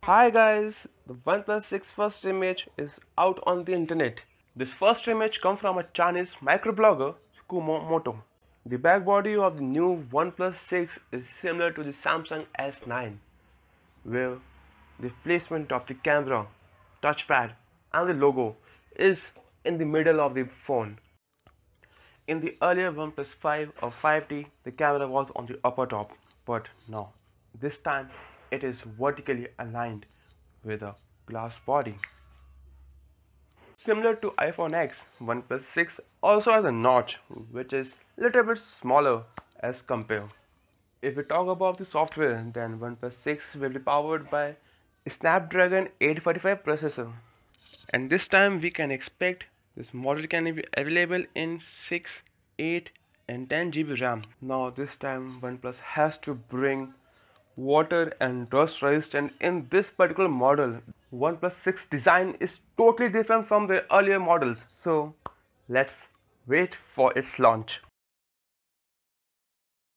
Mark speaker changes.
Speaker 1: Hi guys, the OnePlus 6 first image is out on the internet. This first image comes from a Chinese microblogger, Moto. The back body of the new OnePlus 6 is similar to the Samsung S9, where the placement of the camera, touchpad and the logo is in the middle of the phone. In the earlier OnePlus 5 or 5T, the camera was on the upper top, but now, this time it is vertically aligned with a glass body. Similar to iPhone X, OnePlus 6 also has a notch which is a little bit smaller as compared. If we talk about the software, then OnePlus 6 will be powered by Snapdragon 845 processor, and this time we can expect this model can be available in 6, 8 and 10 GB RAM. Now this time OnePlus has to bring water and rust resistant in this particular model. OnePlus 6 design is totally different from the earlier models, so let's wait for its launch.